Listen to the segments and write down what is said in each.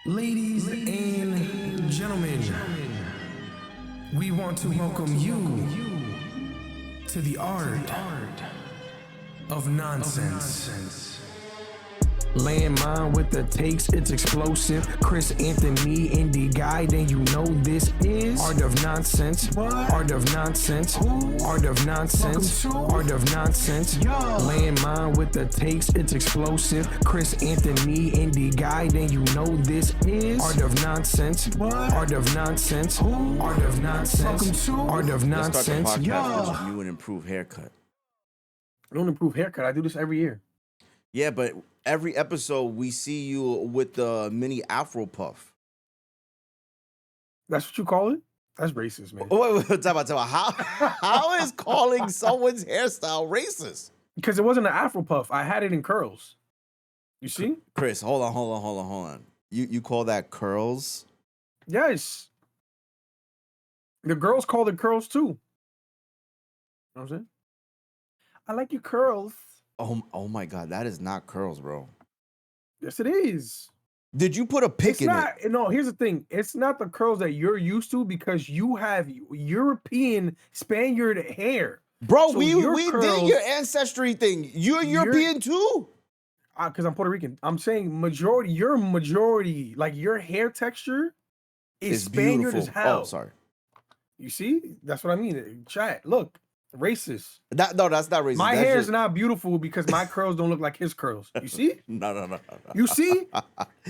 Ladies and gentlemen, we want to welcome you to the art of nonsense. Lan Mind with the takes, it's explosive. Chris Anthony, indie guy, then you know this is Art of Nonsense. What? Art of Nonsense. Who? Art of Nonsense. Art of Nonsense. Yo. Lan Mind with the takes, it's explosive. Chris Anthony, indie guy, then you know this is Art of Nonsense. What? Art of Nonsense. Who? Art of Nonsense. Art of Nonsense. Let's start the podcast with a new and improved haircut. I don't improve haircut. I do this every year. Yeah, but every episode we see you with the mini afro puff. That's what you call it? That's racist, man. Wait, talk about how is calling someone's hairstyle racist? Because it wasn't an afro puff. I had it in curls. You see? Chris, hold on. You call that curls? Yes. The girls called it curls too. You know what I'm saying? I like your curls. Oh my God, that is not curls, bro. Yes, it is. Did you put a pick in it? No, here's the thing. It's not the curls that you're used to because you have European Spaniard hair. Bro, So we curls, did your ancestry thing. You're European too? Because I'm Puerto Rican. I'm saying majority, like your hair texture is Spaniard beautiful. as hell. Oh, sorry. You see? That's what I mean. Chat, look. Racist. That's not racist. My hair is not beautiful because my curls don't look like his curls. You see? No. You see?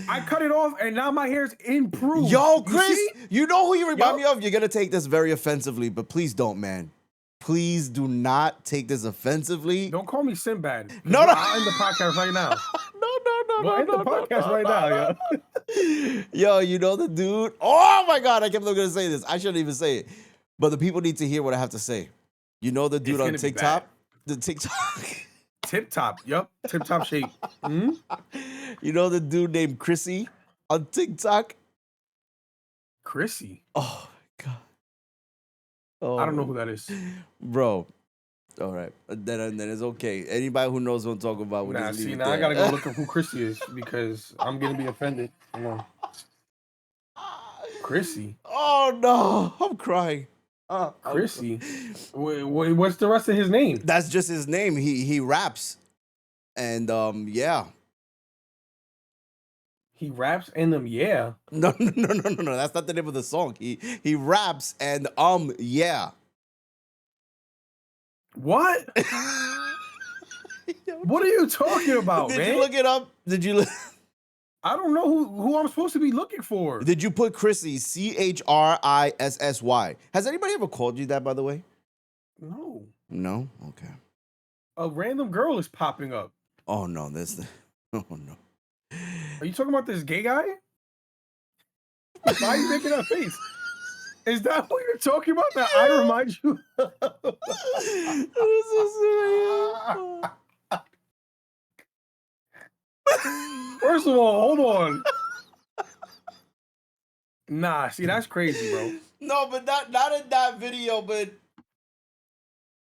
I cut it off and now my hair's improved. Yo, Chris, you know who you remind Yo. me of? You're gonna take this very offensively, but please don't, man. Please do not take this offensively. Don't call me Sinbad. No. I'll end the podcast right now. No. End the podcast right now, yo. Yo, you know the dude? Oh my God, I kept gonna say this. I shouldn't even say it. But the people need to hear what I have to say. You know the dude on TikTok? The TikTok. Tip top. Yup. Tip top shape. Mm-hmm. You know the dude named Chrissy on TikTok? Chrissy. Oh my God. Oh, I don't know who that is. Bro. All right. Then it's okay. Anybody who knows what I'm talking about. Nah, see, now I gotta go look up who Chrissy is because I'm gonna be offended. Come on. Chrissy. Oh no. I'm crying. Chrissy. Wait, what's the rest of his name? That's just his name. He raps. And yeah. He raps in them, yeah. No. That's not the name of the song. He raps and yeah. What? What are you talking about, man? Did you look it up? Did you look? I don't know who I'm supposed to be looking for. Did you put Chrissy, CHRISSY? Has anybody ever called you that, by the way? No. No? Okay. A random girl is popping up. Oh, no. Oh, no. Are you talking about this gay guy? Why are you making that face? Is that what you're talking about? That I remind you? First of all, hold on. Nah, see, that's crazy, bro. No, but not in that video, but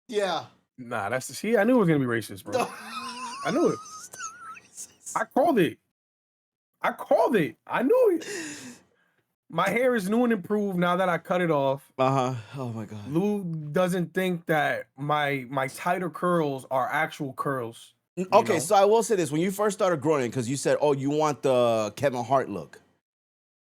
yeah. Nah, I knew it was gonna be racist, bro. I knew it. I called it. I knew it. My hair is new and improved now that I cut it off. Oh my God. Lou doesn't think that my tighter curls are actual curls. Okay, so I will say this. When you first started growing, because you said, oh, you want the Kevin Hart look.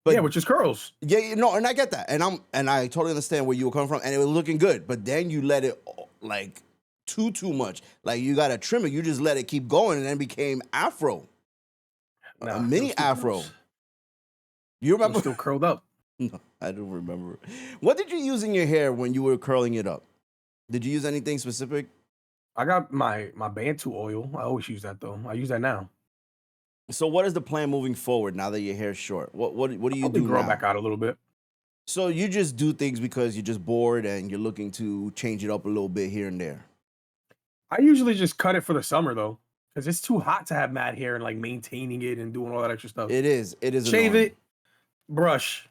But, yeah, which is curls. Yeah, and I get that. And I totally understand where you were coming from, and it was looking good. But then you let it like too much. Like you got to trim it. You just let it keep going, and then it became afro. Nah, a mini afro. Curls. You remember? I'm still curled up. No, I don't remember. What did you use in your hair when you were curling it up? Did you use anything specific? I got my Bantu oil. I always use that though. I use that now. So what is the plan moving forward now that your hair's short? What do you do grow now? back out a little bit. So you just do things because you're just bored and you're looking to change it up a little bit here and there. I usually just cut it for the summer though, because it's too hot to have mad hair and like maintaining it and doing all that extra stuff. It is. Shave annoying. it, brush.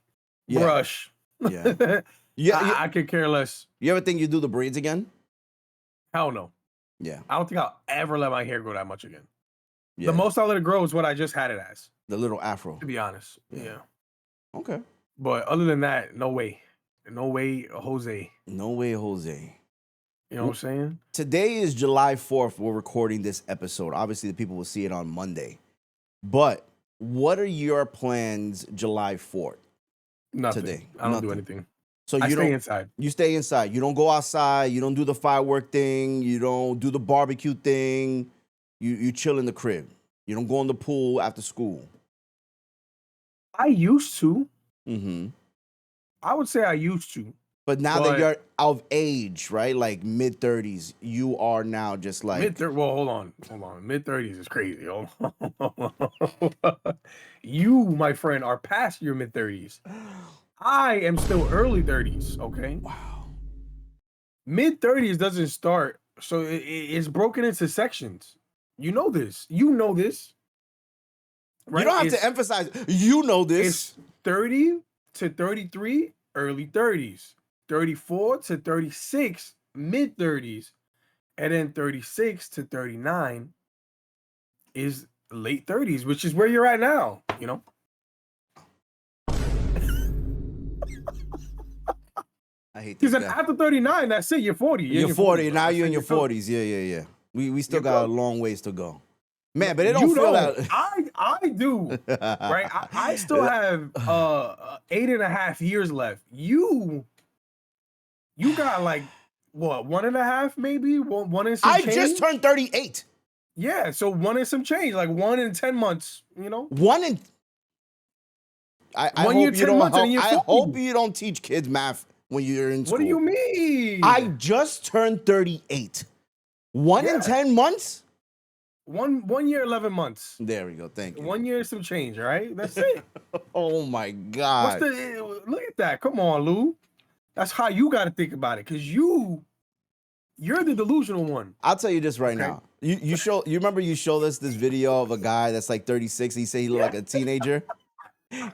Yeah. Yeah. I could care less. You ever think you do the braids again? Hell no. Yeah. I don't think I'll ever let my hair grow that much again. Yeah. The most I'll let it grow is what I just had it as. The little afro. To be honest. Yeah. Okay. But other than that, no way. No way, Jose. No way, Jose. You know what I'm saying? Today is July 4th. We're recording this episode. Obviously, the people will see it on Monday. But what are your plans July 4th? Nothing. Today? I don't do anything. So I stay inside. You stay inside. You don't go outside. You don't do the firework thing. You don't do the barbecue thing. You chill in the crib. You don't go in the pool after school. I used to. Mm-hmm. I would say I used to. But now that you're of age, right? Like mid-30s, you are now just like... Well, hold on. Mid-30s is crazy. Hold on. You, my friend, are past your mid-30s. I am still early 30s, okay? Wow. Mid-30s doesn't start, so it's broken into sections. You know this. Right? You don't have to emphasize, you know this. It's 30 to 33, early 30s. 34 to 36, mid 30s, and then 36 to 39 is late 30s, which is where you're at now, you know? I hate Because after 39, that's it, you're 40. You're 40, now you're in your 40s. Yeah. We still got a long ways to go. Man, but it don't feel that. I do, right? I still have 8.5 years left. You got like what, 1.5 maybe? One and some change? I just turned 38. Yeah, so 1 and some change, like 1 in 10 months, you know? I hope you don't teach kids math when you're in school. What do you mean? I just turned 38. 1 in 10 months? 1 year, 11 months. There we go. Thank you. 1 year, some change, all right? That's it. Oh my God. Look at that. Come on, Lou. That's how you got to think about it, because you're the delusional one. I'll tell you this right now. You remember you showed us this video of a guy that's like 36. He said he looked like a teenager.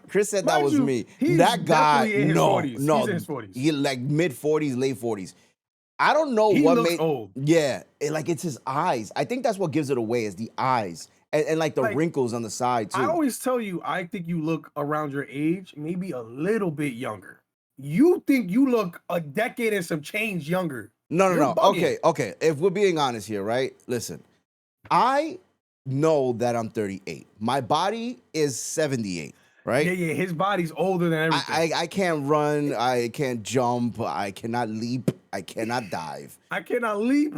Chris said that was me. That guy, in his 40s. He's in his 40s. He like mid 40s, late 40s. I don't know what made old. Yeah, it's his eyes. I think that's what gives it away is the eyes and like the wrinkles on the side too. I always tell you, I think you look around your age, maybe a little bit younger. You think you look a decade and some change younger. No. Okay. If we're being honest here, right? Listen, I know that I'm 38. My body is 78, right? Yeah. His body's older than everything. I can't run. I can't jump. I cannot leap. I cannot dive. I cannot leap.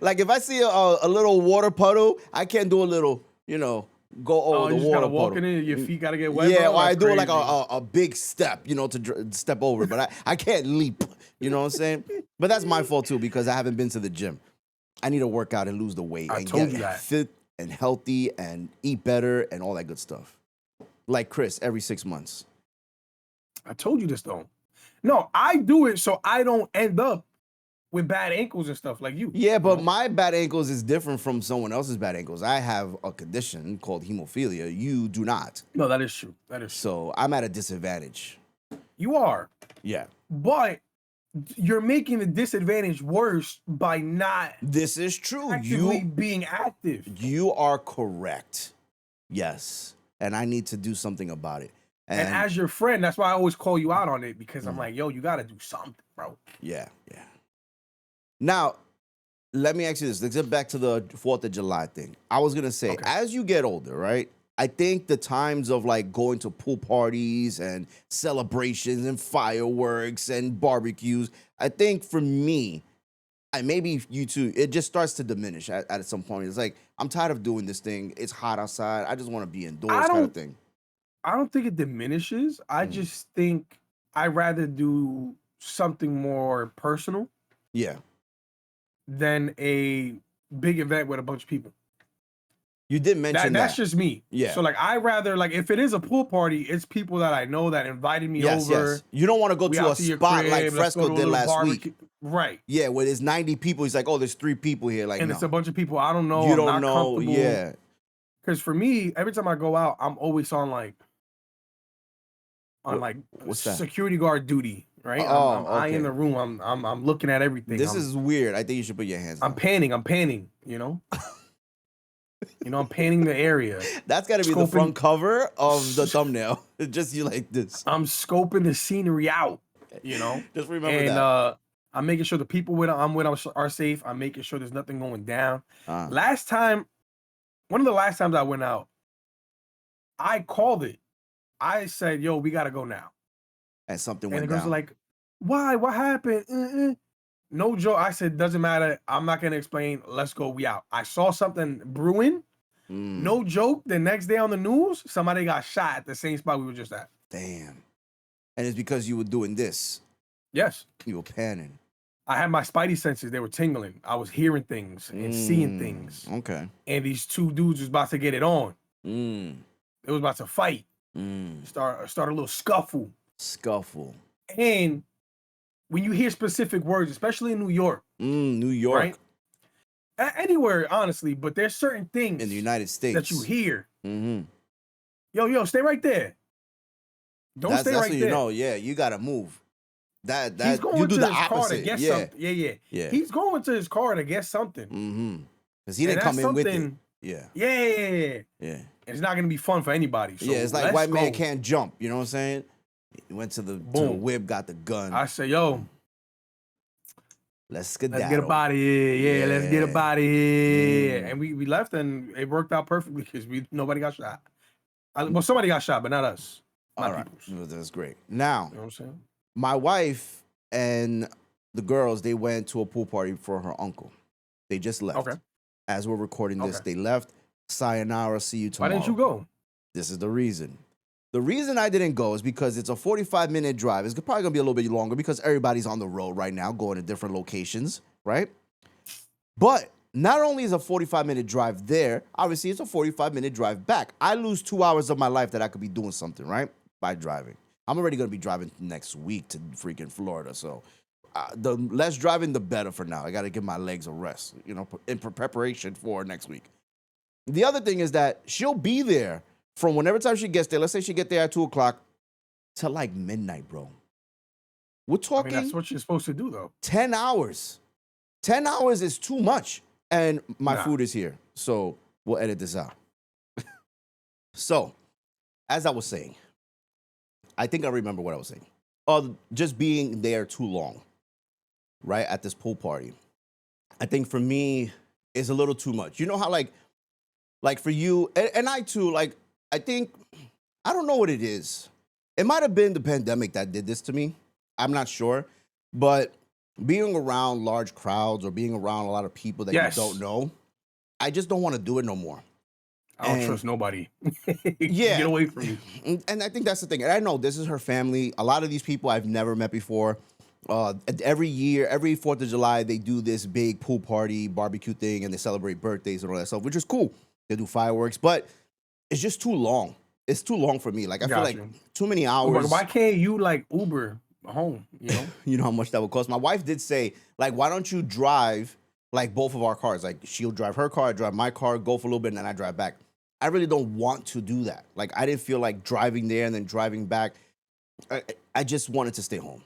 Like if I see a little water puddle, I can't do a little, go over the water puddle. Walk in it, your feet gotta get wet. Yeah, or I do like a big step, to step over, but I can't leap. You know what I'm saying? But that's my fault too because I haven't been to the gym. I need to work out and lose the weight and get fit and healthy and eat better and all that good stuff. Like Chris, every 6 months. I told you this though. No, I do it so I don't end up with bad ankles and stuff like you. Yeah, but my bad ankles is different from someone else's bad ankles. I have a condition called hemophilia. You do not. No, that is true. So I'm at a disadvantage. You are. Yeah. But you're making the disadvantage worse by not. This is true. Actively being active. You are correct. Yes. And I need to do something about it. And as your friend, that's why I always call you out on it because I'm like, yo, you got to do something, bro. Yeah. Now, let me ask you this. Let's get back to the 4th of July thing. I was going to say, as you get older, right, I think the times of like going to pool parties and celebrations and fireworks and barbecues, I think for me, and maybe you too, it just starts to diminish at some point. It's like, I'm tired of doing this thing. It's hot outside. I just want to be indoors kind of thing. I don't think it diminishes. I just think I'd rather do something more personal. Yeah. Than a big event with a bunch of people. You did mention that's just me. Yeah. So like I rather like if it is a pool party, it's people that I know that invited me over. Yes. You don't want to go to a spot like Fresco did last week. Right. Yeah, where there's 90 people. He's like, oh, there's 3 people here. Like, and it's a bunch of people I don't know. You don't know. Yeah. Because for me, every time I go out, I'm always on what's that? Security guard duty. Right, I'm eyeing the room. I'm looking at everything. This is weird. I think you should put your hands. I'm panning. You know. You know, I'm painting the area. That's got to be the front cover of the thumbnail. Just you like this. I'm scoping the scenery out, you know? Just remember and, that. I'm making sure the people I'm with are safe. I'm making sure there's nothing going down. Uh, One of the last times I went out, I called it. I said, yo, we got to go now. and something And went the girls down. are like, why? What happened? No joke. I said, doesn't matter. I'm not going to explain. Let's go. We out. I saw something brewing. No joke. The next day on the news, somebody got shot at the same spot we were just at. Damn. And it's because you were doing this. Yes. You were panning. I had my spidey senses. They were tingling. I was hearing things and seeing things. Okay. And these two dudes was about to get it on. They was about to fight. Start a little scuffle. And when you hear specific words, especially in New York. New York. Right? Anywhere, honestly, but there's certain things in the United States that you hear. Yo, stay right there. That's stay right there. You know, yeah, you gotta move. That he's going you do to the his opposite. Car to get something. Yeah. He's going to his car to get something. Because he didn't come in with it. Yeah. And it's not gonna be fun for anybody. So it's like white man can't jump. You know what I'm saying? He went to the whip, got the gun. I say, yo, let's get up out of here. Yeah, let's get up out of here. And we left, and it worked out perfectly because nobody got shot. Well, somebody got shot, but not us. All right, that's great. Now, you know what I'm saying? My wife and the girls, they went to a pool party for her uncle. They just left. Okay. As we're recording this, they left. Sayonara, see you tomorrow. Why didn't you go? This is the reason. The reason I didn't go is because it's a 45-minute drive. It's probably going to be a little bit longer because everybody's on the road right now, going to different locations, right? But not only is a 45-minute drive there, obviously it's a 45-minute drive back. I lose 2 hours of my life that I could be doing something, right? By driving. I'm already going to be driving next week to freaking Florida, so the less driving, the better for now. I got to give my legs a rest, you know, in preparation for next week. The other thing is that she'll be there from whenever time she gets there. Let's say she get there at 2 o'clock till like midnight, bro. We're talking. That's what you're supposed to do, though. 10 hours. 10 hours is too much. And my food is here, so we'll edit this out. So, as I was saying, I think I remember what I was saying. Just being there too long, right, at this pool party. I think for me, it's a little too much. You know how, like for you, and I too, like, I think, I don't know what it is. It might have been the pandemic that did this to me. I'm not sure. But being around large crowds or being around a lot of people that you don't know, I just don't want to do it no more. I don't trust nobody. Yeah. Get away from me. And I think that's the thing. And I know this is her family. A lot of these people I've never met before. Every year, every 4th of July, they do this big pool party, barbecue thing, and they celebrate birthdays and all that stuff, which is cool. They do fireworks, but it's just too long. It's too long for me. Like, I feel like too many hours. Why can't you, like, Uber home, you know? You know how much that would cost? My wife did say, like, why don't you drive, like, both of our cars? Like, she'll drive her car, I drive my car, go for a little bit, and then I drive back. I really don't want to do that. Like, I didn't feel like driving there and then driving back. I just wanted to stay home.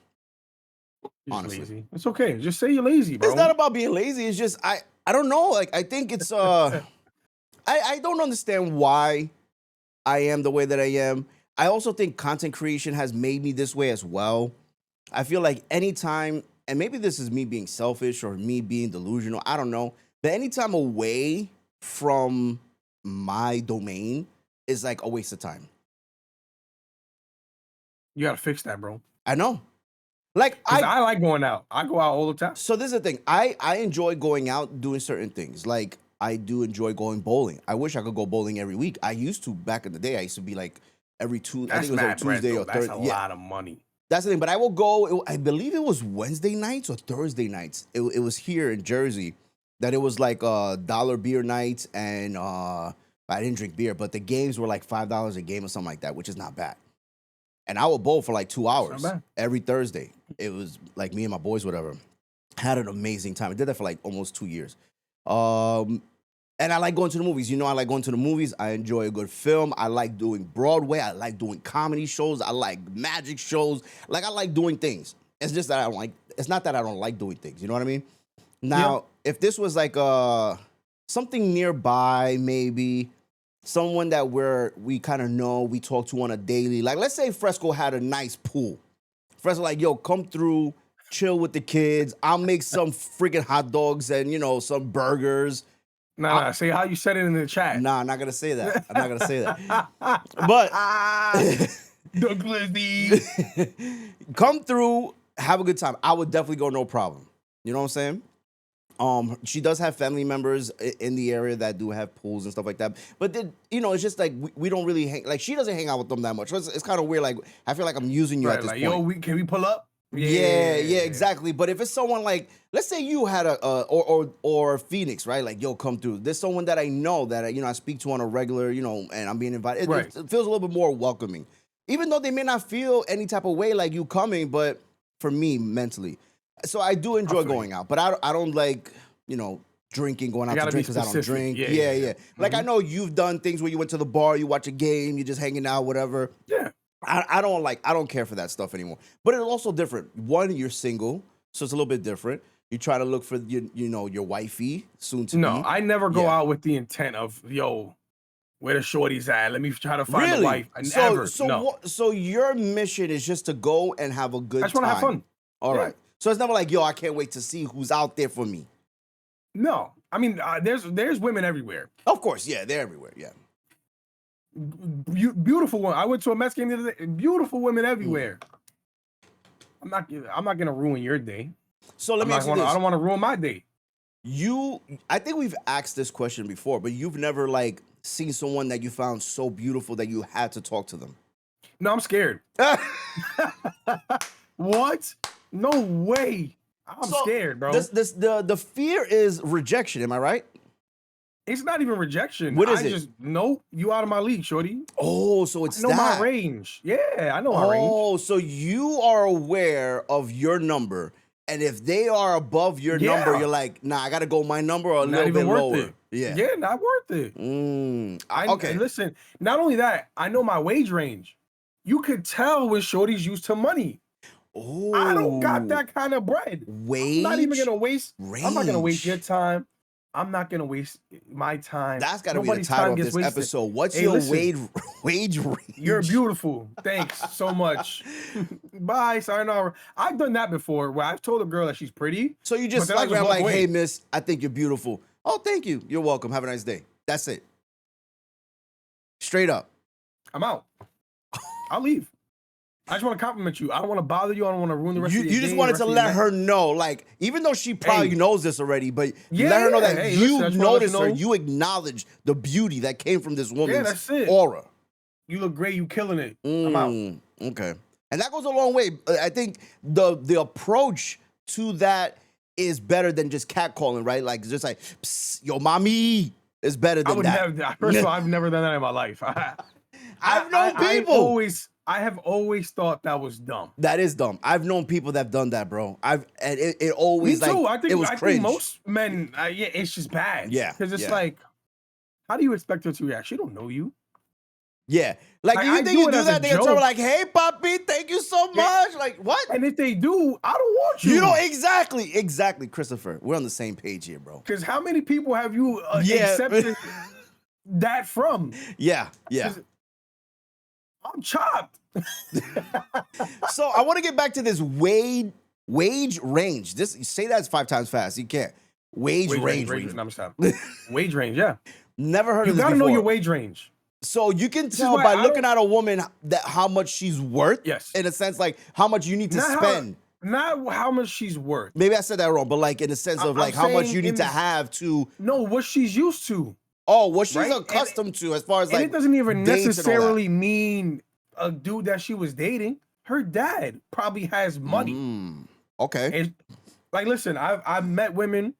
Honestly. Lazy. It's okay. Just say you're lazy, bro. It's not about being lazy. It's just, I don't know. Like, I think it's, I don't understand why I am the way that I am. I also think content creation has made me this way as well. I feel like anytime, and maybe this is me being selfish or me being delusional, I don't know. But anytime away from my domain is like a waste of time. You gotta fix that, bro. I know. Like, I like going out. I go out all the time. So this is the thing. I enjoy going out doing certain things. Like, I do enjoy going bowling. I wish I could go bowling every week. I used to back in the day. I used to be like every Tuesday. I think it was like Tuesday or Thursday. That's a lot of money. That's the thing. But I will go. I believe it was Wednesday nights or Thursday nights. It was here in Jersey that it was like $1 beer night, and I didn't drink beer, but the games were like $5 a game or something like that, which is not bad. And I would bowl for like 2 hours every Thursday. It was like me and my boys, whatever. Had an amazing time. I did that for like almost 2 years. And I like going to the movies. You know, I like going to the movies. I enjoy a good film. I like doing Broadway. I like doing comedy shows. I like magic shows. Like, I like doing things. It's just that I don't like, it's not that I don't like doing things. You know what I mean? Now, if this was like something nearby, maybe someone that we kind of know, we talk to on a daily. Like, let's say Fresco had a nice pool. Fresco, like, yo, come through, chill with the kids. I'll make some freaking hot dogs and, you know, some burgers. Nah, say how you said it in the chat. Nah, I'm not gonna say that. I'm not gonna say that. But Douglas D. come through, have a good time. I would definitely go, no problem. You know what I'm saying? She does have family members in the area that do have pools and stuff like that. But then, you know, it's just like we don't really hang. Like, she doesn't hang out with them that much. So it's kind of weird. Like, I feel like I'm using you at this like, point. Yo, can we pull up? Yeah, exactly. But if it's someone like, let's say you had or Phoenix, right? Like, yo, come through. There's someone that I know that I speak to on a regular, you know, and I'm being invited. It feels a little bit more welcoming, even though they may not feel any type of way like you coming. But for me, mentally, so I do enjoy going out. But I don't like, you know, drinking, going out to drink because I don't drink. Yeah. Like, I know you've done things where you went to the bar, you watch a game, you're just hanging out, whatever. Yeah. I don't care for that stuff anymore. But it's also different. One, you're single, so it's a little bit different. You try to look for your wifey soon to be. No, I never go out with the intent of, yo, where the shorties at? Let me try to find a wife. So your mission is just to go and have a good time. I just want to have fun. All right. So it's never like, yo, I can't wait to see who's out there for me. No, I mean, there's women everywhere. Of course, yeah, they're everywhere. Yeah. Beautiful women. I went to a Mets game the other day. Beautiful women everywhere. I'm not gonna ruin your day. So let me ask you this. I don't want to ruin my day. I think we've asked this question before, but you've never like seen someone that you found so beautiful that you had to talk to them. No, I'm scared. What? No way. I'm scared, bro. The fear is rejection. Am I right? It's not even rejection. What is it? Nope, you out of my league, shorty. Oh, so it's I know my range. Yeah, I know my range. Oh, so you are aware of your number, and if they are above your number, you're like, nah, I gotta go my number or a little bit lower. Yeah, not worth it. Okay. Listen, not only that, I know my wage range. You could tell when shorty's used to money. Oh, I don't got that kind of bread. Wage. I'm not even gonna waste. Range. I'm not gonna waste your time. I'm not gonna waste my time. That's gotta be the title of this episode. What's your wage range? You're beautiful. Thanks so much. Bye. Sayonara. I've done that before where I've told a girl that she's pretty. So you just like, hey, miss, I think you're beautiful. Oh, thank you. You're welcome. Have a nice day. That's it. Straight up. I'm out. I'll leave. I just want to compliment you. I don't want to bother you. I don't want to ruin the rest of your day. You just wanted to let her know, like, even though she probably knows this already, but let her know that you noticed her, you acknowledge the beauty that came from this woman's aura. You look great. You killing it. I'm out. Okay. And that goes a long way. I think the approach to that is better than just catcalling, right? Like, just like, psst, yo, mommy is better than that. First of all, I've never done that in my life. I've known people. I have always thought that was dumb. That is dumb. I've known people that've done that, bro. And it always Me too. like it was cringe. I think most men, it's just bad. Yeah, because it's like, how do you expect her to react? She don't know you. Yeah, like you think you do that, they're gonna like, "Hey, papi, thank you so much." Like what? And if they do, I don't want you. You know exactly, Christopher. We're on the same page here, bro. Because how many people have you accepted that from? Yeah. I'm chopped. So I want to get back to this wage range. Say that 5 times fast. You can't. Wage range. Wage range, yeah. Never heard of this before. You gotta know your wage range. So you can tell by looking at a woman that how much she's worth. Yes. In a sense, like how much you need to spend. Not how much she's worth. Maybe I said that wrong, but like in the sense of like how much you need to have to. No, what she's used to. Oh, what she's accustomed to as far as like. And it doesn't even necessarily mean a dude that she was dating. Her dad probably has money. Okay. And, like, listen, I've met women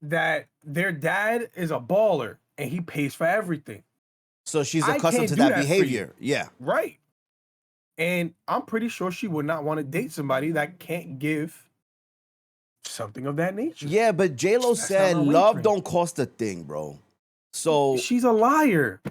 that their dad is a baller and he pays for everything. So she's accustomed to that behavior. Yeah. Right. And I'm pretty sure she would not want to date somebody that can't give something of that nature. Yeah, but J-Lo said love don't cost a thing, bro. So she's a liar.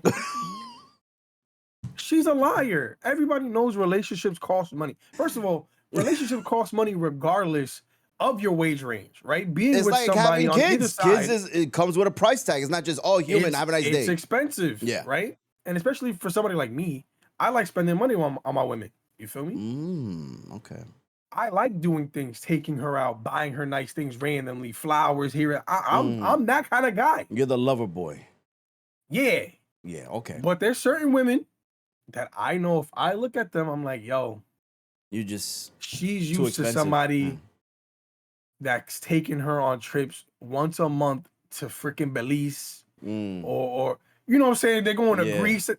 She's a liar. Everybody knows relationships cost money. First of all, relationships cost money regardless of your wage range, right? Being It's with like somebody having on either kids. side, It comes with a price tag. It's not just all human. Have a nice it's day. expensive, Yeah. right? And especially for somebody like me, I like spending money on my women. You feel me? Okay. I like doing things, taking her out, buying her nice things randomly, flowers here. I'm that kind of guy. You're the lover boy. Yeah. Yeah. Okay. But there's certain women that I know if I look at them, I'm like, yo, You just she's too used to expensive. somebody that's taking her on trips once a month to freaking Belize or you know what I'm saying? They're going to Greece.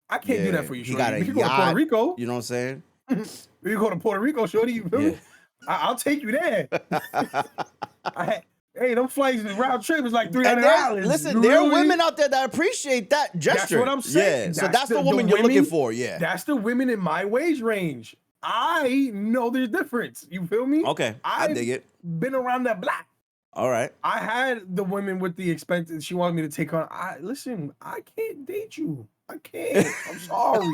I can't do that for you, shorty. Got a We can go to Puerto yacht, Rico. You know what I'm saying? We can go to Puerto Rico, shorty. You feel me? I'll take you there. Hey, them flights round trip is like $300. Listen, there are women out there that appreciate that gesture. That's what I'm saying. Yeah. So that's the woman you're looking for. Yeah. That's the women in my wage range. I know there's difference. You feel me? Okay. I dig it. Been around that block. All right. I had the women with the expenses. She wanted me to take on. Listen, I can't date you. I can't. I'm sorry.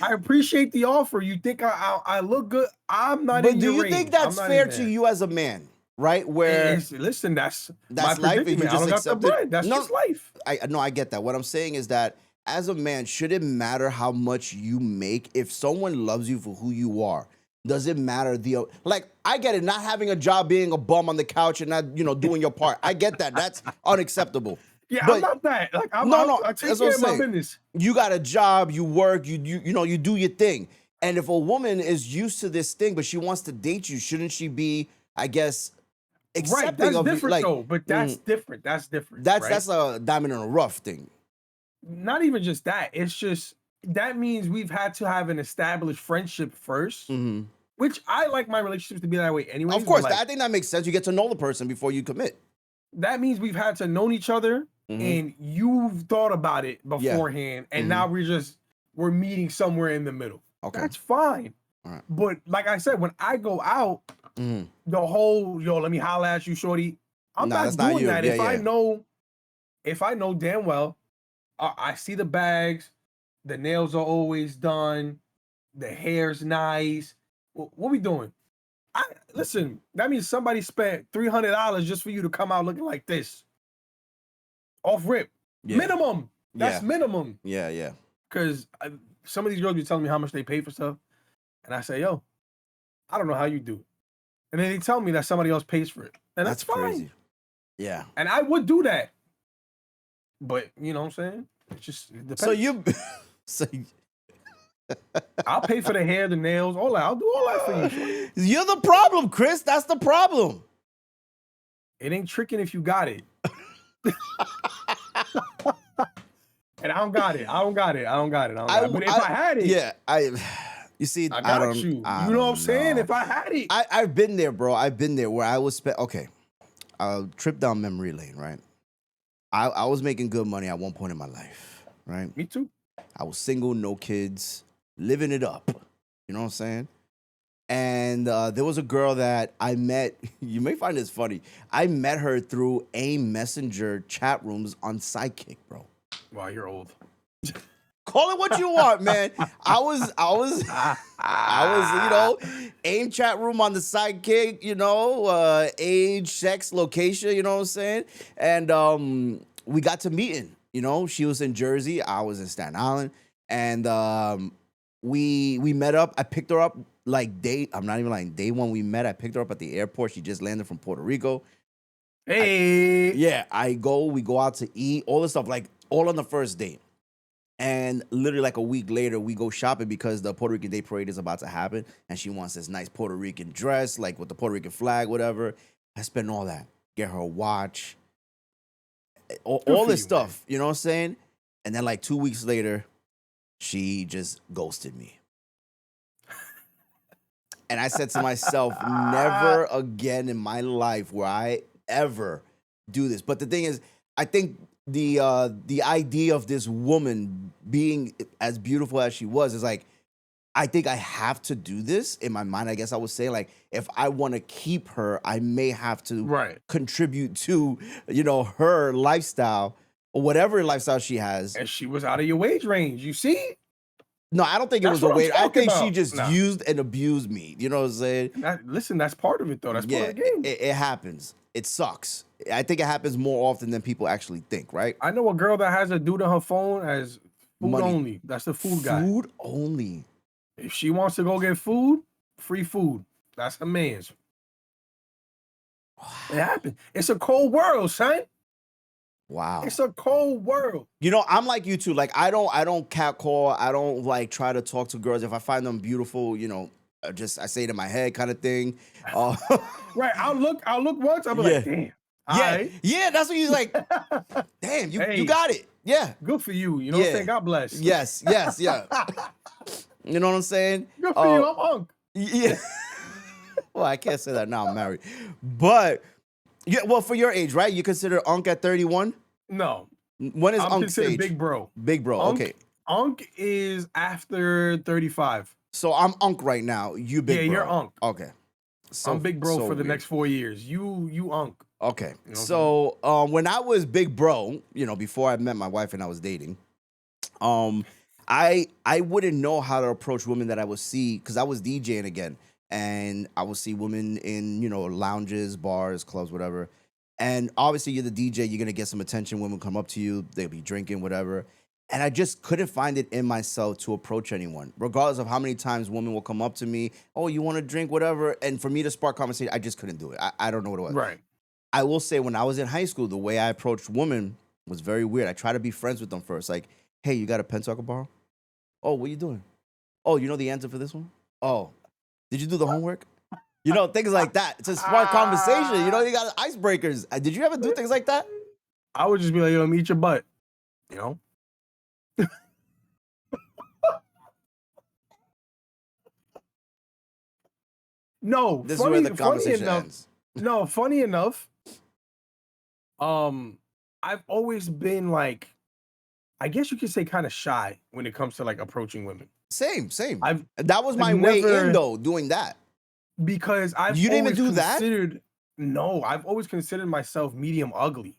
I appreciate the offer. You think I look good? I'm not in your range. But do you think that's fair to you as a man? Right? Where listen, that's life, my and you predicament. I don't got the bread. That's just life. I get that. What I'm saying is that as a man, should it matter how much you make if someone loves you for who you are? Does it matter I get it, not having a job, being a bum on the couch and not, doing your part. I get that. That's unacceptable. Yeah, but I'm not that. Like I take care of my business. You got a job, you work, you do your thing. And if a woman is used to this thing, but she wants to date you, shouldn't she be, I guess, accepting that's of different it? Though, but that's different. That's different. That's a diamond in a rough thing. Not even just that. It's just that means we've had to have an established friendship first, which I like my relationships to be that way anyway. Of course, I think that makes sense. You get to know the person before you commit. That means we've had to know each other, and you've thought about it beforehand, and now we're meeting somewhere in the middle. Okay, that's fine. All right. But like I said, when I go out, the whole let me holler at you, shorty. I'm not doing that. If I know damn well, I see the bags, the nails are always done, the hair's nice. What we doing? Listen, that means somebody spent $300 just for you to come out looking like this. Off rip. Yeah. Minimum. That's minimum. Yeah. Because some of these girls be telling me how much they pay for stuff. And I say, yo, I don't know how you do it. And then they tell me that somebody else pays for it. And that's fine. Crazy. Yeah. And I would do that. But, you know what I'm saying? It depends. I'll pay for the hair, the nails, all that. I'll do all that for you. You're the problem, Chris. That's the problem. It ain't tricking if you got it. And I don't got it. But if I had it, you see, I got you. You know what I'm saying? If I had it, I've been there, bro. I've been there where I was I'll trip down memory lane, right? I was making good money at one point in my life, right? Me too. I was single, no kids, living it up. You know what I'm saying? And there was a girl that I met. You may find this funny. I met her through AIM Messenger chat rooms on Sidekick, bro. Wow, you're old. Call it what you want, man. I was, AIM chat room on the Sidekick, age, sex, location, you know what I'm saying? And we got to meeting, she was in Jersey, I was in Staten Island, and we met up. I picked her up I'm not even lying, day one we met, I picked her up at the airport. She just landed from Puerto Rico. Hey. We go out to eat, all this stuff, all on the first date. And literally a week later, we go shopping because the Puerto Rican Day Parade is about to happen. And she wants this nice Puerto Rican dress, with the Puerto Rican flag, whatever. I spend all that. Get her a watch. All this stuff, man. You know what I'm saying? And then 2 weeks later, she just ghosted me. And I said to myself, never again in my life will I ever do this. But the thing is, I think the idea of this woman being as beautiful as she was is I think I have to do this. In my mind, I guess I would say if I want to keep her, I may have to contribute to her lifestyle or whatever lifestyle she has. And she was out of your wage range. You see? No, I don't think it That's was a what I'm way. I talking think she about. just Nah. used and abused me. You know what I'm saying? Listen, that's part of it though. That's part of the game. It happens. It sucks. I think it happens more often than people actually think, right? I know a girl that has a dude on her phone as food Money. only. That's the food guy. Food only. If she wants to go get food, free food. That's her man's. It happens. It's a cold world, son. Wow. It's a cold world. You know, I'm like you too. Like I don't catcall. I don't like try to talk to girls. If I find them beautiful, you know, I say it in my head kind of thing. Right. I'll look once. I'll be like, damn. Yeah, that's what you like. Damn, you got it. Yeah. Good for you. You know what I'm saying? God bless. Yes, yeah. You know what I'm saying? Good for you. I'm Unc. Yeah. Well, I can't say that now. I'm married. But yeah, well, for your age, right? You consider Unc at 31? No. When is I'm Unc's considered age? big bro. Big bro. Okay. Unc is after 35. So I'm Unc right now. You big bro. Yeah, you're Unc. Okay. So I'm big bro for the next 4 years. You Unc. Okay. You know so when I was big bro, you know, before I met my wife and I was dating, I wouldn't know how to approach women that I would see because I was DJing again. And I would see women in, you know, lounges, bars, clubs, whatever. And obviously you're the DJ, you're going to get some attention. Women come up to you, they'll be drinking, whatever. And I just couldn't find it in myself to approach anyone, regardless of how many times women will come up to me, oh, you want to drink, whatever. And for me to spark conversation, I just couldn't do it. I don't know what it was. Right. I will say when I was in high school, the way I approached women was very weird. I tried to be friends with them first. Like, hey, you got a pen so I can borrow? Oh, what are you doing? Oh, you know the answer for this one? Oh, did you do the homework? You know, things like that. It's a smart conversation. You know, you got icebreakers. Did you ever do things like that? I would just be like, yo, eat your butt. You know? No, this is where the conversation ends. No, funny enough, I've always been like, I guess you could say kind of shy when it comes to like approaching women. Same. That was my way in though, doing that. Because you didn't even do that? No, I've always considered myself medium ugly.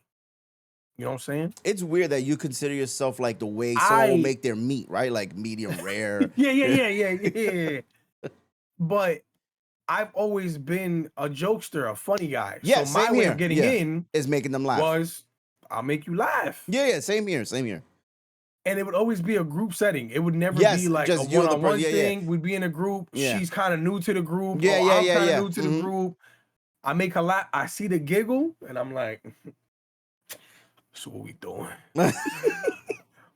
You know what I'm saying? It's weird that you consider yourself like the way someone will make their meat, right? Like medium rare. Yeah. But I've always been a jokester, a funny guy. Yeah, so my way of getting in is making them laugh. Was I'll make you laugh. Yeah, same here. And it would always be a group setting. It would never be like a one-on-one thing. We'd be in a group. Yeah. She's kind of new to the group. I'm kind of new to the group. I make her laugh. I see the giggle, and I'm like, so what we doing?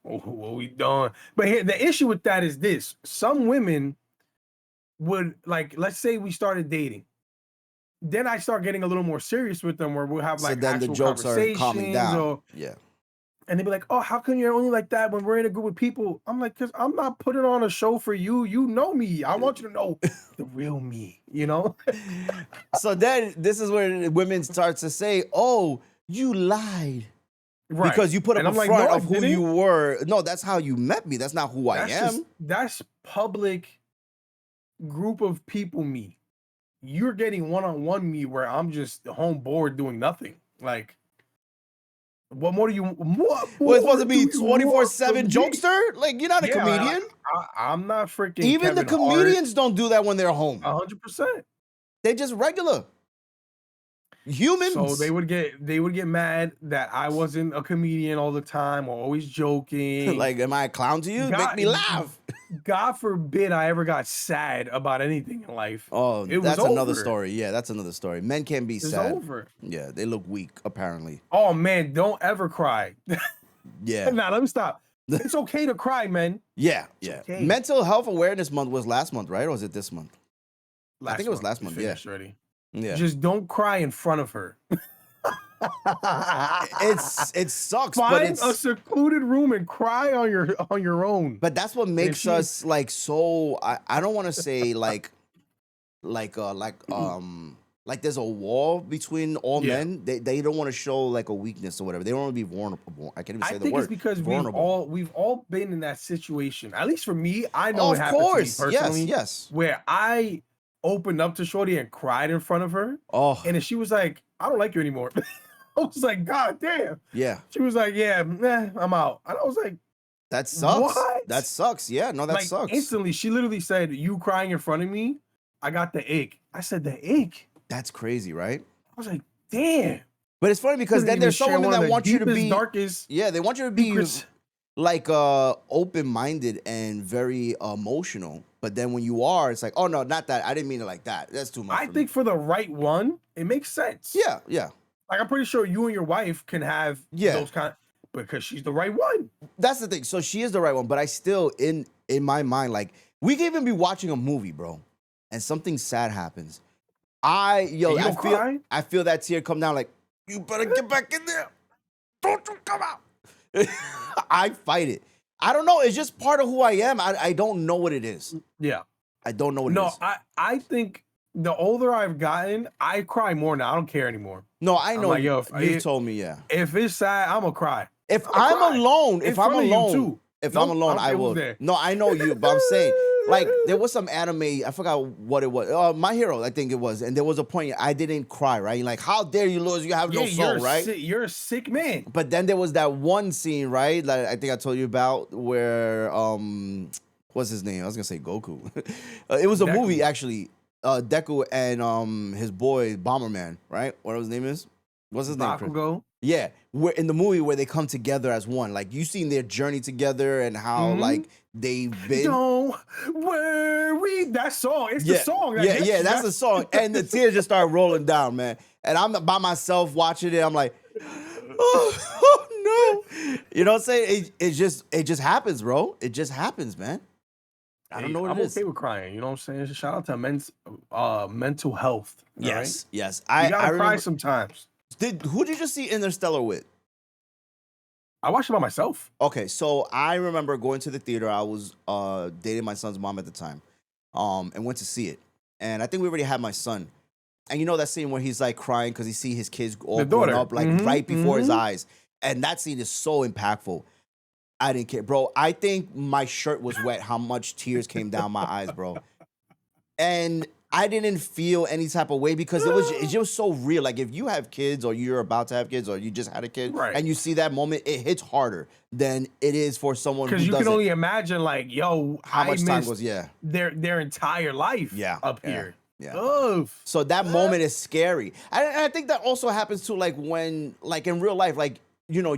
What we doing? But here, the issue with that is this. Some women would, like, let's say we started dating. Then I start getting a little more serious with them where we'll have like then actual the jokes are calming down. And they'd be like, oh, how come you're only like that when we're in a group with people? I'm like, because I'm not putting on a show for you. You know me. I want you to know the real me, you know? So then this is where women start to say, oh, you lied. Right. Because you put up a front of who you were. No, that's how you met me. That's not who I am. That's public group of people me. You're getting one-on-one me where I'm just home bored doing nothing. Like, what more do you? What it's supposed to be 24/7 jokester? Like you're not a comedian. I'm not freaking. Even the comedians don't do that when they're home. 100%. They're just regular humans. So they would get mad that I wasn't a comedian all the time or always joking. Like, am I a clown to you? Make me laugh. God forbid I ever got sad about anything in life. Oh, that's another story. Yeah, that's another story. Men can't be sad. It's over. Yeah, they look weak, apparently. Oh, man, don't ever cry. Yeah. Nah, let me stop. It's okay to cry, man. Yeah. Okay. Mental Health Awareness Month was last month, right? Or was it this month? I think it was last month. Yeah. Already. Yeah. Just don't cry in front of her. It sucks. Find a secluded room and cry on your own. But that's what makes us like so. I don't want to say like there's a wall between all men. They don't want to show like a weakness or whatever. They don't want to be vulnerable. I can't even say the word. I think it's because we've all been in that situation. At least for me, I know it happened to me personally. Yes. Where I opened up to Shorty and cried in front of her. Oh. And then she was like, I don't like you anymore. I was like, God damn. Yeah. She was like, yeah, I'm out. And I was like, that sucks. What? That sucks. Yeah, no, that like, sucks. Instantly, she literally said, "You crying in front of me, I got the ick." I said, "The ick." That's crazy, right? I was like, "Damn." But it's funny because then there's some women that want you to be darkest. Yeah, they want you to be secrets. like open-minded and very emotional. But then when you are, it's like, oh no, not that. I didn't mean it like that. That's too much. I think for the right one, it makes sense. Yeah, yeah. Like, I'm pretty sure you and your wife can have those kind, because she's the right one. That's the thing. So she is the right one, but I still, in my mind, like, we could even be watching a movie, bro, and something sad happens. I feel that tear come down. Like, you better get back in there. Don't you come out. I fight it. I don't know. It's just part of who I am. I don't know what it is. Yeah. I don't know what it is. No, I think the older I've gotten, I cry more now. I don't care anymore. No, I know. Like, you've told me, yeah. If it's sad, I'm gonna cry. If I'm alone, I will. No, I know you, but I'm saying, like, there was some anime, I forgot what it was. My Hero, I think it was. And there was a point I didn't cry, right? Like, how dare you, lose? You have no soul, right? You're a sick man. But then there was that one scene, right? Like, I think I told you about where, what's his name? I was gonna say Goku. It was a movie, actually. Deku and his boy Bomberman, right? What his name is? What's his name? Bakugo. Yeah, we're in the movie where they come together as one. Like, you seen their journey together and how like they've been. Don't worry, that song. It's the song. That's the song. And the tears just start rolling down, man. And I'm by myself watching it. I'm like, oh no. You know what I'm saying? It just happens, bro. It just happens, man. I don't know what it is. I'm okay with crying. You know what I'm saying? Shout out to mental health. Yes, right? yes. You gotta cry sometimes. Who did you see Interstellar with? I watched it by myself. Okay, so I remember going to the theater. I was dating my son's mom at the time, and went to see it. And I think we already had my son. And you know that scene where he's like crying because he see his kids all grown up, like right before his eyes. And that scene is so impactful. I didn't care, bro. I think my shirt was wet. How much tears came down my eyes, bro. And I didn't feel any type of way because it just so real. Like, if you have kids or you're about to have kids or you just had a kid and you see that moment, it hits harder than it is for someone who doesn't. Because you can only imagine, like, yo, how much time was their entire life up here. Yeah. Oof. So that moment is scary. I think that also happens too, like, when, like, in real life, like, you know,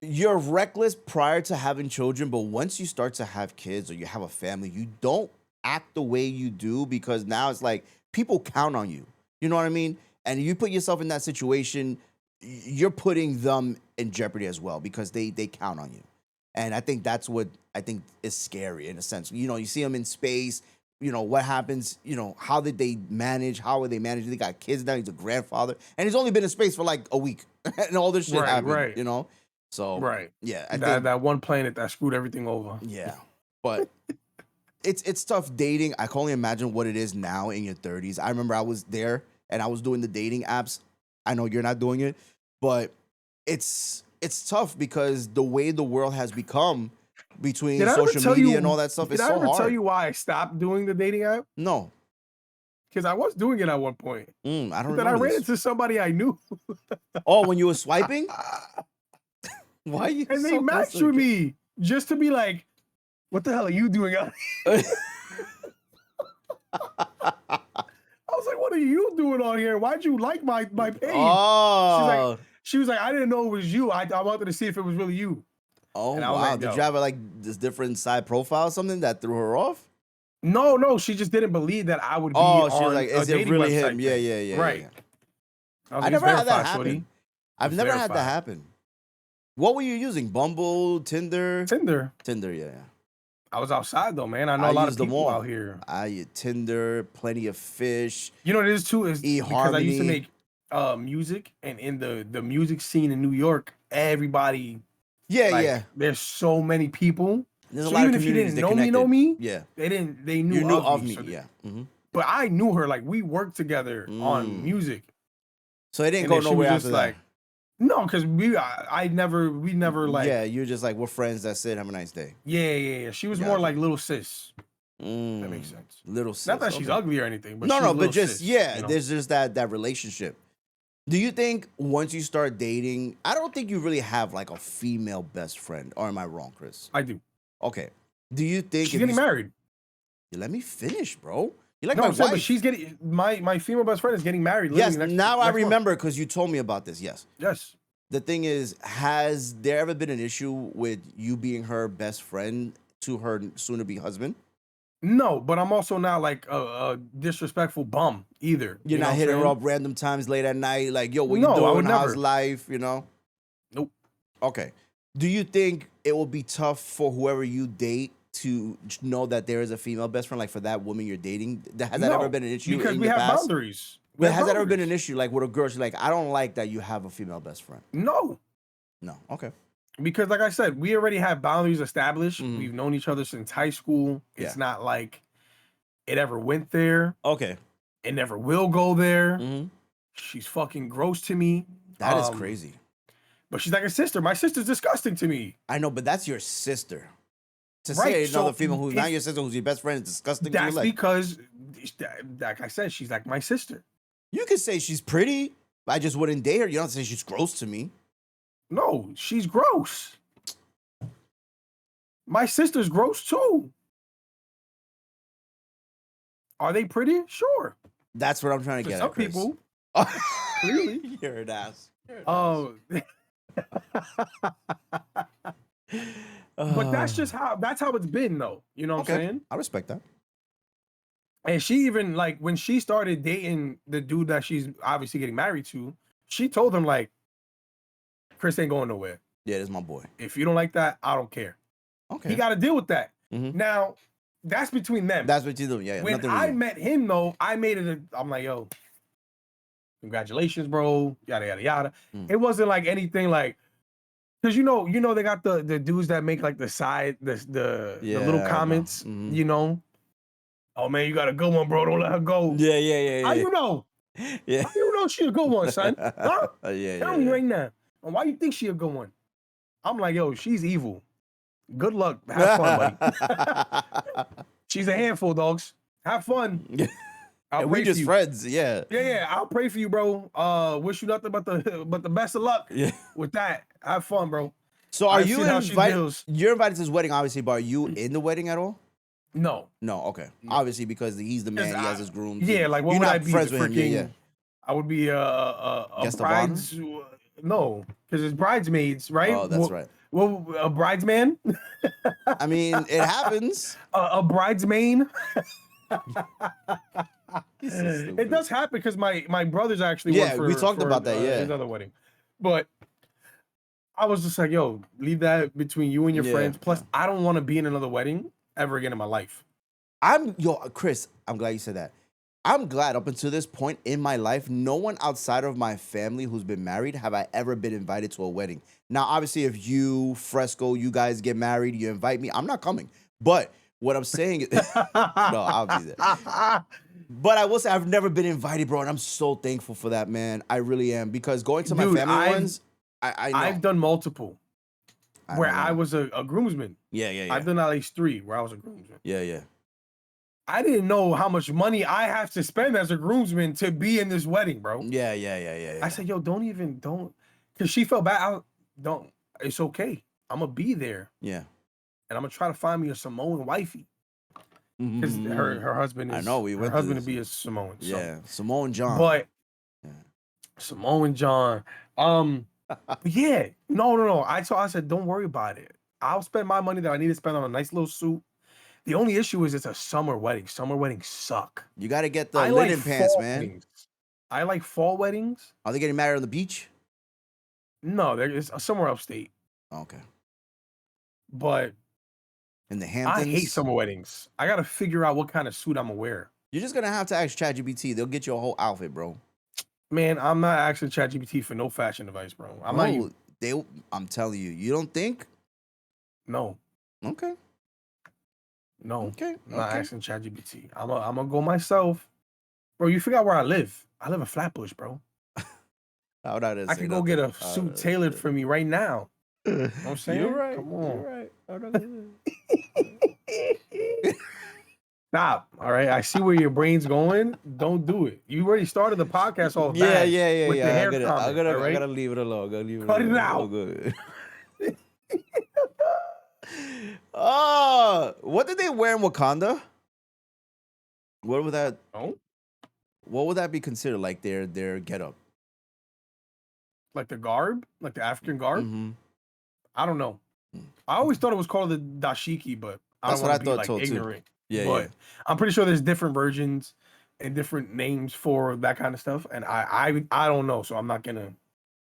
you're reckless prior to having children, but once you start to have kids or you have a family, you don't act the way you do because now it's like people count on you. You know what I mean? And you put yourself in that situation, you're putting them in jeopardy as well because they count on you. And I think that's what I think is scary in a sense. You know, you see them in space, you know, what happens, you know, how did they manage? How are they managing? They got kids now, he's a grandfather, and he's only been in space for like a week and all this shit happened, you know? So, yeah. I think that one planet that screwed everything over. Yeah. But it's tough dating. I can only imagine what it is now in your 30s. I remember I was there and I was doing the dating apps. I know you're not doing it, but it's tough because the way the world has become between social media and all that stuff is so hard. Did I ever tell you why I stopped doing the dating app? No. Because I was doing it at one point. I don't know. Then I ran into somebody I knew. Oh, when you were swiping? Why are you and they matched with me just to be like, what the hell are you doing out here? I was like, what are you doing on here? Why'd you like my page? Oh. She was like, I didn't know it was you. I wanted to see if it was really you. Oh, wow. Like, did you have like this different side profile or something that threw her off? No. She just didn't believe that I would be on she was like, is it really him? Yeah. Right. Yeah. I never had that happen. I've never had that happen. What were you using? Bumble, Tinder? Tinder, yeah. I was outside though, man. I know a lot of people out here. I use Tinder, Plenty of Fish. You know what it is too? Is because eHarmony. I used to make music, and in the music scene in New York, everybody. Yeah. There's so many people. There's a lot even of if you didn't know me, they knew of me. Yeah. But I knew her. Like, we worked together on music. So it didn't go nowhere after that. Like, no, because we never like. Yeah, you're just like, we're friends. That's it. Have a nice day. Yeah. She was more like little sis. That makes sense. Little sis. Not that she's ugly or anything, but but just sis, you know? There's just that relationship. Do you think once you start dating, I don't think you really have like a female best friend, or am I wrong, Chris? I do. Okay. Do you think she's getting married? You let me finish, bro. You like no, my I'm saying, wife. but she's getting my female best friend is getting married. Yes, now I remember because you told me about this. Yes. Yes. The thing is, has there ever been an issue with you being her best friend to her soon-to-be husband? No, but I'm also not like a disrespectful bum either. You're not hitting her up random times late at night, like, yo, what you doing? How's life? You know? Nope. Okay. Do you think it will be tough for whoever you date to know that there is a female best friend, like for that woman you're dating? Has that ever been an issue? Because we have boundaries. But has that ever been an issue, like with a girl? She's like, I don't like that you have a female best friend. No. No. Okay. Because, like I said, we already have boundaries established. Mm-hmm. We've known each other since high school. It's not like it ever went there. Okay. It never will go there. Mm-hmm. She's fucking gross to me. That is crazy. But she's like a sister. My sister's disgusting to me. I know, but that's your sister. To say another female who's not your sister, who's your best friend, is disgusting to you. That's because, like I said, she's like my sister. You could say she's pretty. I just wouldn't date her. You don't say she's gross to me. No, she's gross. My sister's gross too. Are they pretty? Sure. That's what I'm trying to get some at, Chris. People. Clearly. You're an ass. Oh. But that's how it's been though. You know what I'm saying? I respect that. And she even, like, when she started dating the dude that she's obviously getting married to, she told him, like, Chris ain't going nowhere. Yeah, this is my boy. If you don't like that, I don't care. Okay. He got to deal with that. Mm-hmm. Now, that's between them. That's between them. Yeah. When I met him, though, I made it. I'm like, yo, congratulations, bro. Yada yada yada. It wasn't like anything like, because you know they got the dudes that make like the side the little comments. Mm-hmm. You know, oh man, you got a good one, bro. Don't let her go. Yeah. How you know? Yeah. How you know she a good one, son? Huh? Yeah. Tell me right now. Why you think she a good one? I'm like, yo, she's evil. Good luck. Have fun, buddy. She's a handful, dogs. Have fun. And we just friends, yeah. Yeah. I'll pray for you, bro. Wish you nothing but the best of luck. Yeah. With that, have fun, bro. So are you invited? You're invited to his wedding, obviously, but are you in the wedding at all? No. Okay. Obviously, because he's the man, he has his grooms. Yeah, like what would I be? Friends with him? Yeah. I would be a brides. No, because it's bridesmaids, right? Oh, that's right. Well, a bridesman. I mean, it happens. A bridesmaid. It does happen because my brothers actually went for, we talked about that. His other wedding, but I was just like, yo, leave that between you and your friends. Plus, I don't want to be in another wedding ever again in my life. Chris, I'm glad you said that. I'm glad up until this point in my life, no one outside of my family who's been married have I ever been invited to a wedding. Now, obviously, if you, Fresco, you guys get married, you invite me, I'm not coming. But what I'm saying is, no, I'll be there. But I will say I've never been invited, bro, and I'm so thankful for that, man. I really am. Because going to my family ones, I know. I've done multiple where I was a groomsman. Yeah. I've done at least 3 where I was a groomsman. Yeah. I didn't know how much money I have to spend as a groomsman to be in this wedding, bro. Yeah. I said, yo, don't, because she felt bad. It's okay. I'm going to be there. Yeah. And I'm going to try to find me a Samoan wifey. Because her husband is, I know, her husband to be a Samoan. So. Yeah, Samoan John. But, Samoan John. Yeah. No. I said, don't worry about it. I'll spend my money that I need to spend on a nice little suit. The only issue is it's a summer wedding. Summer weddings suck. You got to get the linen pants, man. Weddings. I like fall weddings. Are they getting married on the beach? No, it's somewhere upstate. Okay. But in the Hamptons? I hate summer weddings. I got to figure out what kind of suit I'm going to wear. You're just going to have to ask ChatGPT. They'll get you a whole outfit, bro. Man, I'm not asking ChatGPT for no fashion advice, bro. I'm telling you. You don't think? No. Okay. No. Okay. I'm not asking ChatGPT. I'm going to go myself. Bro, you forgot where I live. I live in Flatbush, bro. I could go get a suit tailored for me right now. You know what I'm saying? You're right. Come on. You're right. Stop. All right. I see where your brain's going. Don't do it. You already started the podcast all bad. Yeah. With the hair comment, I gotta leave it alone. Cut it out. Good. What did they wear in Wakanda? What would that? Oh, what would that be considered? Like their getup? Like the garb, like the African garb. Mm-hmm. I don't know. I always thought it was called the dashiki, but that's what I thought like ignorant. Too. Yeah, but I'm pretty sure there's different versions and different names for that kind of stuff, and I don't know, so I'm not gonna.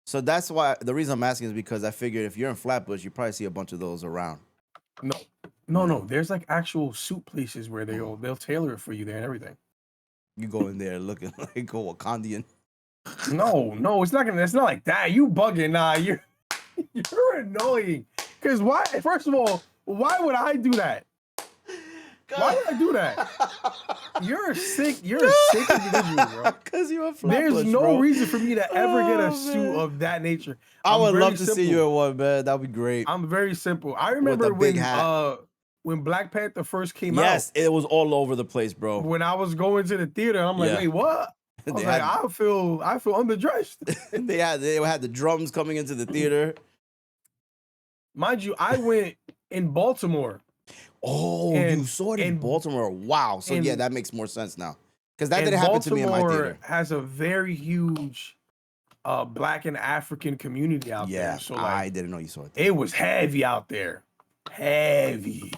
So that's why the reason I'm asking is because I figured if you're in Flatbush, you probably see a bunch of those around. No. There's like actual suit places where they'll tailor it for you there and everything. You go in there looking like a Wakandian. No, it's not like that. You bugging, nah. You're annoying. Cause why? First of all, why would I do that? Why would I do that? You're a sick individual, bro. Cause you're a Flatbush, There's no bro. reason for me to ever get a suit of that nature. I would love to see you in one, man. That'd be great. I'm very simple. I remember when Black Panther first came out. Yes, it was all over the place, bro. When I was going to the theater, I'm like, wait, what? I was like, I feel underdressed. they had the drums coming into the theater. Mind you, I went in Baltimore. Oh, you saw it in Baltimore. Wow. So yeah, that makes more sense now. Because that didn't happen to me in my theater. Baltimore has a very huge Black and African community out there. So like, I didn't know you saw it. It was heavy out there. Heavy.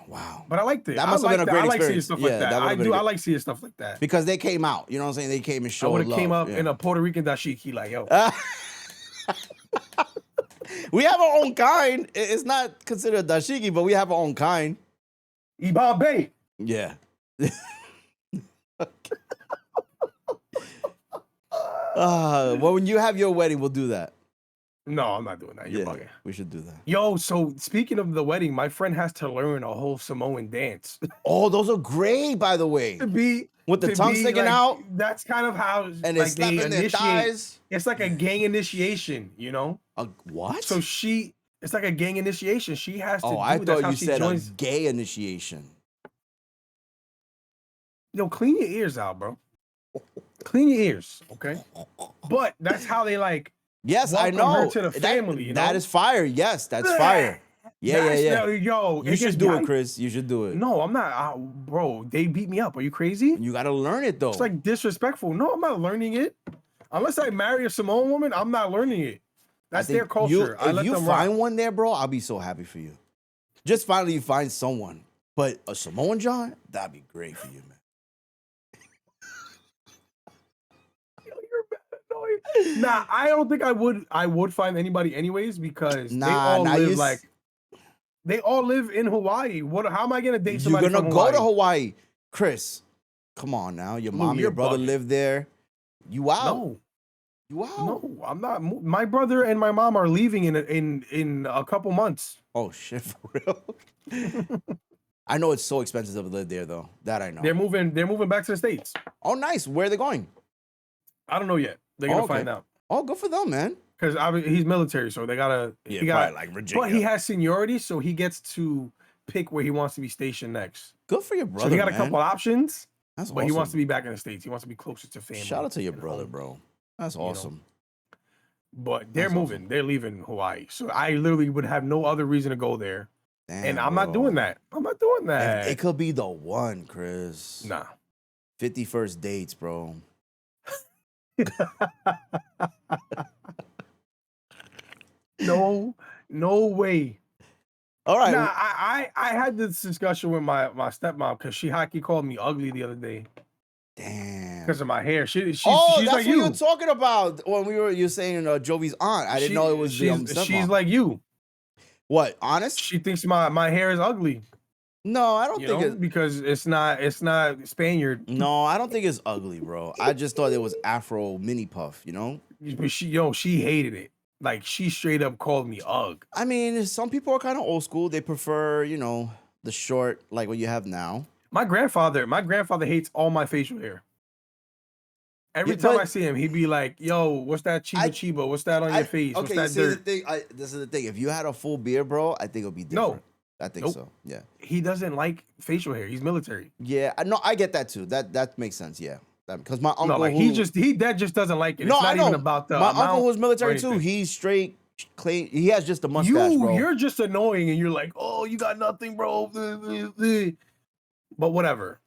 Wow. But I liked it. That must have been a great experience. I like seeing stuff like that. I like seeing stuff like that. Because they came out. You know what I'm saying? They came and showed love. I would have came up in a Puerto Rican dashiki like, yo. We have our own kind. It's not considered dashiki, but we have our own kind. Ibabe. Yeah. Well, when you have your wedding, we'll do that. No, I'm not doing that. You're bugging. We should do that. Yo, so speaking of the wedding, my friend has to learn a whole Samoan dance. Oh, those are great, by the way. With the tongue sticking out. That's kind of how and like, they slapping their thighs. It's like a gang initiation, you know? A what? So it's like a gang initiation. She has to do I thought you said joins. A gay initiation. Yo, clean your ears out, bro. Clean your ears, okay? But that's how they like. Yes, I know. Her to the family, you know? That is fire. Yes, that's fire. Yeah. Yo, you should do it, Chris. You should do it. No, I'm not, bro. They beat me up. Are you crazy? You gotta learn it though. It's like disrespectful. No, I'm not learning it. Unless I marry a Samoan woman, I'm not learning it. That's their culture. If you find one there, bro, I'll be so happy for you. Just finally you find someone. But a Samoan John, that'd be great for you, man. Nah, I don't think I would find anybody anyways because they all live in Hawaii. How am I gonna date somebody? You're gonna go to Hawaii, Chris. Come on now, your mom, your brother live there. You out? No, you out? No, I'm not. My brother and my mom are leaving in a couple months. Oh shit, for real? I know it's so expensive to live there though. That I know. They're moving back to the States. Oh, nice. Where are they going? I don't know yet. They're gonna find out. Oh, good for them, man. Because he's military, so they gotta. Yeah, he got like Virginia. But he has seniority, so he gets to pick where he wants to be stationed next. Good for your brother. So he got a couple options. That's but awesome. he wants to be back in the States. He wants to be closer to family. Shout out to your brother, bro. That's awesome. But they're moving. Awesome. They're leaving Hawaii. So I literally would have no other reason to go there. Damn, and I'm not doing that. I'm not doing that. It could be the one, Chris. Nah. 51st dates, bro. No way. All right. Nah, I had this discussion with my stepmom because she hockey called me ugly the other day. Damn. Because of my hair. She's that's like what you were talking about when you're saying Jovi's aunt. I didn't know it was stepmom. She's like you. What? Honest? She thinks my hair is ugly. No, I don't think it's because it's not Spaniard. No, I don't think it's ugly, bro. I just thought it was Afro mini puff, you know? But she hated it. Like she straight up called me ugh. I mean, some people are kind of old school. They prefer, the short like what you have now. My grandfather hates all my facial hair. Every time I see him, he'd be like, "Yo, what's that chiba? What's that on your face? Okay, what's that dirt?" This is the thing. If you had a full beard, bro, I think it would be different. No. I think so. Yeah. He doesn't like facial hair. He's military. Yeah, no, I get that too. That makes sense. Yeah, because my uncle, he just doesn't like it. No, it's not I know. even about the my uncle was military too. He's straight claim he has just a mustache, bro. You're just annoying, and you're like, oh, you got nothing, bro. But whatever.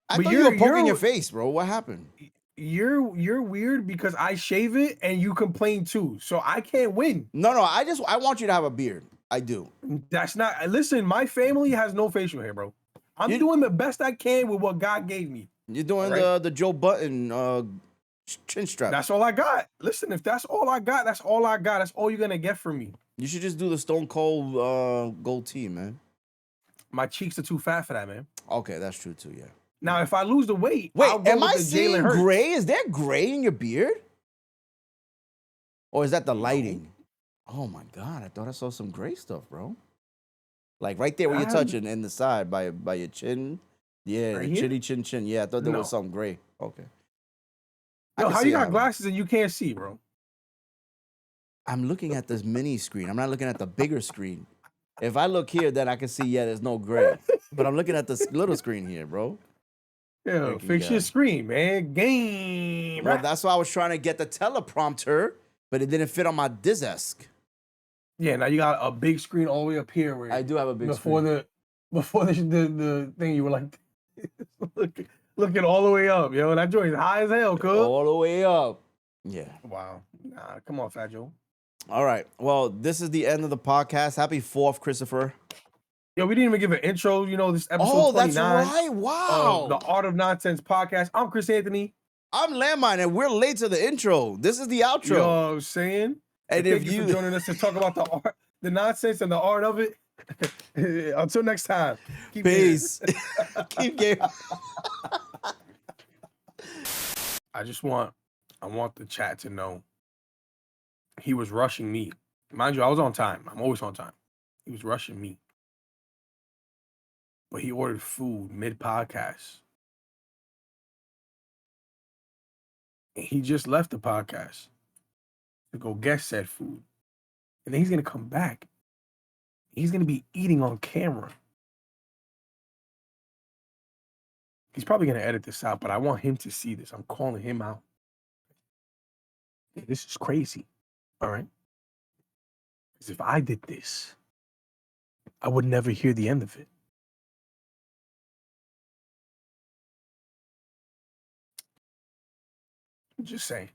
I thought you were poking your face, bro. What happened? You're weird because I shave it and you complain too, so I can't win. No, I want you to have a beard. I do. That's not. Listen, my family has no facial hair, bro. I'm doing the best I can with what God gave me. You're doing the Joe Button chin strap. That's all I got. Listen, if that's all I got, that's all I got. That's all you're gonna get from me. You should just do the Stone Cold goatee, man. My cheeks are too fat for that, man. Okay, that's true too. Yeah. Now, if I lose the weight, wait, I'll go am with I the seeing Jalen gray? Is there gray in your beard? Or is that the lighting? Oh my God, I thought I saw some gray stuff, bro. Like right there where you're touching in the side by your chin. Yeah, right the chin. Yeah, I thought there was something gray. Okay. Yo, how you got glasses and you can't see, bro? I'm looking at this mini screen. I'm not looking at the bigger screen. If I look here, then I can see, yeah, there's no gray. But I'm looking at this little screen here, bro. Yeah, fix your screen, man. Game. Well, that's why I was trying to get the teleprompter, but it didn't fit on my desk. Yeah, now you got a big screen all the way up here. Where I do have a big screen. Before the thing, you were like, looking all the way up, yo. That joint is high as hell, cuz. All the way up. Yeah. Wow. Nah, come on, Fat Joe. All right. Well, this is the end of the podcast. Happy 4th, Christopher. Yo, we didn't even give an intro. You know, this episode 29. That's right. Wow. The Art of Nonsense podcast. I'm Chris Anthony. I'm Lan Mind, and we're late to the intro. This is the outro. You know what I'm saying? And thank you for joining us to talk about the art, the nonsense and the art of it. Until next time. Peace. Keep game. I want the chat to know he was rushing me. Mind you, I was on time. I'm always on time. He was rushing me. But he ordered food mid-podcast. And he just left the podcast to go get said food. And then he's going to come back. He's going to be eating on camera. He's probably going to edit this out, but I want him to see this. I'm calling him out. This is crazy. All right? Because if I did this, I would never hear the end of it. Just saying.